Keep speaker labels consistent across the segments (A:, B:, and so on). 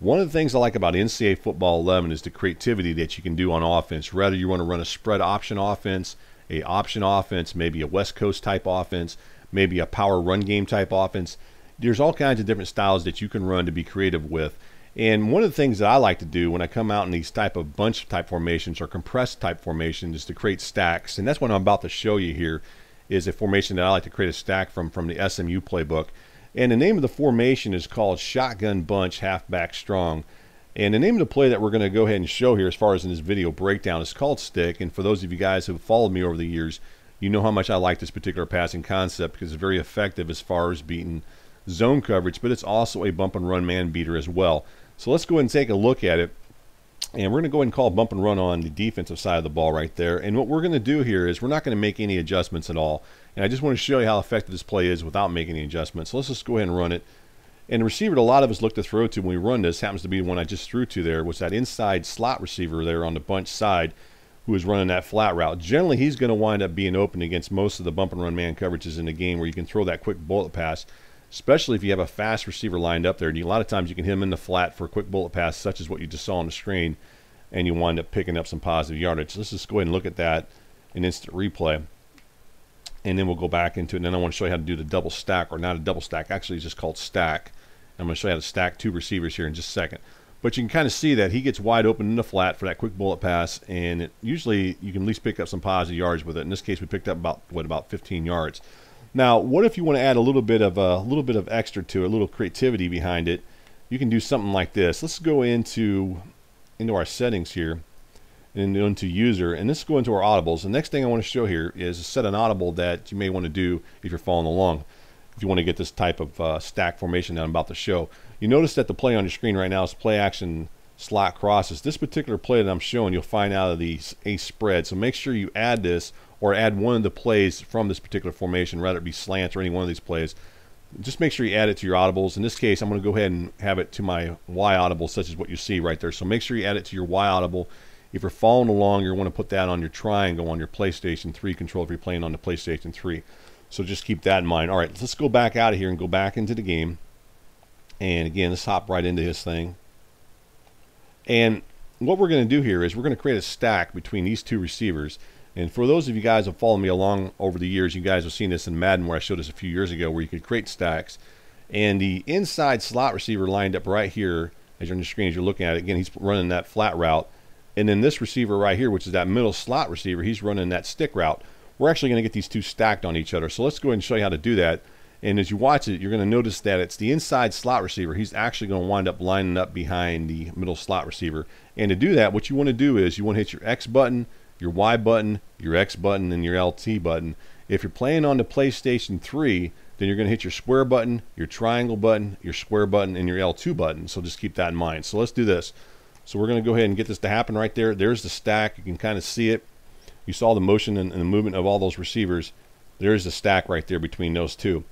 A: One of the things I like about NCAA Football 11 is the creativity that you can do on offense. Whether you want to run a spread option offense, a option offense, maybe a West Coast type offense, maybe a power run game type offense. There's all kinds of different styles that you can run to be creative with. And one of the things that I like to do when I come out in these type of bunch type formations or compressed type formations is to create stacks. And that's what I'm about to show you here is a formation that I like to create a stack from the SMU playbook. And the name of the formation is called Shotgun Bunch Halfback Strong. And the name of the play that we're going to go ahead and show here as far as in this video breakdown is called stick. And for those of you guys who have followed me over the years, you know how much I like this particular passing concept because it's very effective as far as beating zone coverage, but it's also a bump and run man beater as well. So let's go ahead and take a look at it. And we're going to go ahead and call bump and run on the defensive side of the ball right there. And what we're going to do here is we're not going to make any adjustments at all. And I just want to show you how effective this play is without making any adjustments. So let's just go ahead and run it. And the receiver that a lot of us look to throw to when we run this happens to be the one I just threw to there, was that inside slot receiver there on the bunch side who is running that flat route. Generally, he's going to wind up being open against most of the bump and run man coverages in the game where you can throw that quick bullet pass, especially if you have a fast receiver lined up there. And a lot of times you can hit him in the flat for a quick bullet pass, such as what you just saw on the screen, and you wind up picking up some positive yardage. Let's just go ahead and look at that in instant replay. And then we'll go back into it. And then I want to show you how to do the double stack, or not a double stack. Actually, it's just called stack. I'm going to show you how to stack two receivers here in just a second. But you can kind of see that he gets wide open in the flat for that quick bullet pass, and usually you can at least pick up some positive yards with it. In this case, we picked up about 15 yards. Now, what if you want to add a little bit of extra to it, a little creativity behind it? You can do something like this. Let's go into our settings here and into user, and let's go into our audibles. The next thing I want to show here is set an audible that you may want to do if you're following along, if you want to get this type of stack formation that I'm about to show. You notice that the play on your screen right now is play action slot crosses. This particular play that I'm showing, you'll find out of the a spread. So make sure you add this, or add one of the plays from this particular formation, whether it be slants or any one of these plays. Just make sure you add it to your audibles. In this case, I'm going to go ahead and have it to my Y audible, such as what you see right there. So make sure you add it to your Y audible. If you're following along, you want to put that on your triangle on your PlayStation 3 control if you're playing on the PlayStation 3. So just keep that in mind. All right, let's go back out of here and go back into the game. And again, let's hop right into this thing. And what we're going to do here is we're going to create a stack between these two receivers. And for those of you guys who have followed me along over the years, you guys have seen this in Madden where I showed this a few years ago where you could create stacks. And the inside slot receiver lined up right here, as you're on the screen, as you're looking at it, again, he's running that flat route. And then this receiver right here, which is that middle slot receiver, he's running that stick route. We're actually going to get these two stacked on each other. So let's go ahead and show you how to do that. And as you watch it, you're going to notice that it's the inside slot receiver. He's actually going to wind up lining up behind the middle slot receiver. And to do that, what you want to do is you want to hit your X button, your Y button, your X button, and your LT button. If you're playing on the PlayStation 3, then you're going to hit your square button, your triangle button, your square button, and your L2 button. So just keep that in mind. So let's do this. So we're going to go ahead and get this to happen right there. There's the stack. You can kind of see it. You saw the motion and the movement of all those receivers. There's the stack right there between those two.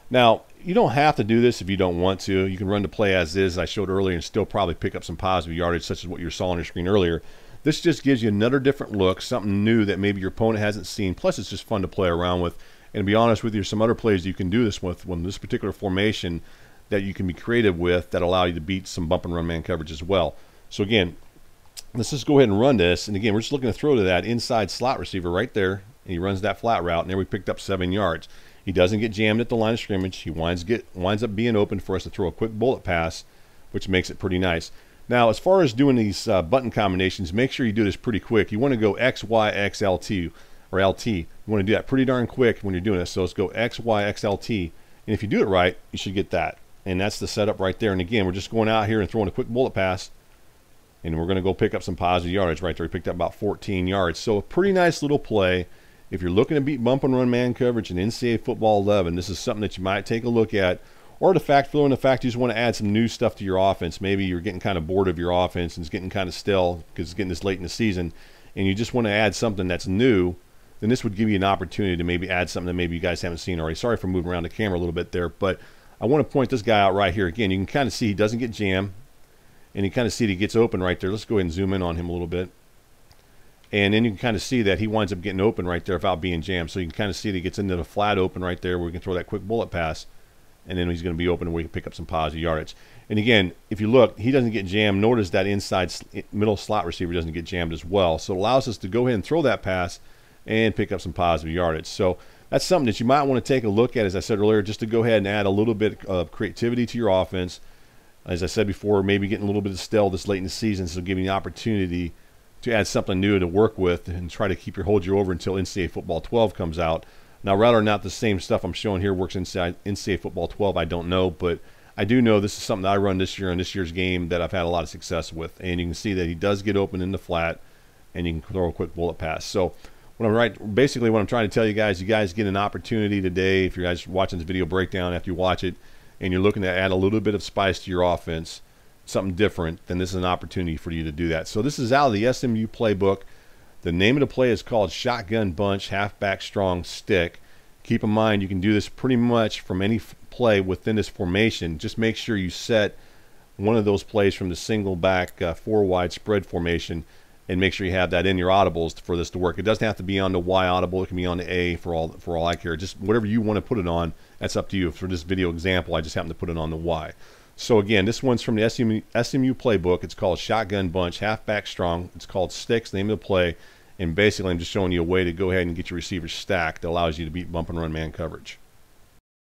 A: Now, you don't have to do this if you don't want to. You can run the play as is, I showed earlier, and still probably pick up some positive yardage, such as what you saw on your screen earlier. This just gives you another different look, something new that maybe your opponent hasn't seen. Plus, it's just fun to play around with. And to be honest with you, there's some other plays you can do this with when this particular formation that you can be creative with that allow you to beat some bump and run man coverage as well. So again, let's just go ahead and run this. And again, we're just looking to throw to that inside slot receiver right there. And he runs that flat route, and there we picked up 7 yards. He doesn't get jammed at the line of scrimmage. He winds up being open for us to throw a quick bullet pass, which makes it pretty nice. Now, as far as doing these button combinations, make sure you do this pretty quick. You want to go X, Y, X, LT, or LT. You want to do that pretty darn quick when you're doing this. So let's go X, Y, X, LT. And if you do it right, you should get that. And that's the setup right there. And again, we're just going out here and throwing a quick bullet pass. And we're going to go pick up some positive yardage right there. We picked up about 14 yards. So a pretty nice little play. If you're looking to beat bump and run man coverage in NCAA Football 11, this is something that you might take a look at. Or the fact you just want to add some new stuff to your offense. Maybe you're getting kind of bored of your offense and it's getting kind of stale because it's getting this late in the season, and you just want to add something that's new, then this would give you an opportunity to maybe add something that maybe you guys haven't seen already. Sorry for moving around the camera a little bit there, but I want to point this guy out right here. Again, you can kind of see he doesn't get jammed, and you kind of see that he gets open right there. Let's go ahead and zoom in on him a little bit. And then you can kind of see that he winds up getting open right there without being jammed. So you can kind of see that he gets into the flat open right there where we can throw that quick bullet pass. And then he's going to be open where we can pick up some positive yardage. And again, if you look, he doesn't get jammed, nor does that inside middle slot receiver doesn't get jammed as well. So it allows us to go ahead and throw that pass and pick up some positive yardage. So that's something that you might want to take a look at, as I said earlier, just to go ahead and add a little bit of creativity to your offense. As I said before, maybe getting a little bit of stale this late in the season, so giving you an opportunity to add something new to work with and try to hold you over until NCAA Football 12 comes out. Now, whether or not the same stuff I'm showing here works inside NCAA Football 12, I don't know, but I do know this is something that I run this year on this year's game that I've had a lot of success with. And you can see that he does get open in the flat, and you can throw a quick bullet pass. So basically what I'm trying to tell you guys get an opportunity today, if you guys are watching this video breakdown after you watch it, and you're looking to add a little bit of spice to your offense, something different, then this is an opportunity for you to do that. So this is out of the SMU playbook. The name of the play is called Shotgun Bunch, Halfback Strong Stick. Keep in mind, you can do this pretty much from any play within this formation. Just make sure you set one of those plays from the single back 4-wide spread formation, and make sure you have that in your audibles for this to work. It doesn't have to be on the Y audible. It can be on the A for all I care. Just whatever you want to put it on, that's up to you. For this video example, I just happen to put it on the Y. So again, this one's from the SMU playbook. It's called Shotgun Bunch, Halfback Strong. It's called Sticks, name of the play. And basically, I'm just showing you a way to go ahead and get your receivers stacked that allows you to beat bump and run man coverage.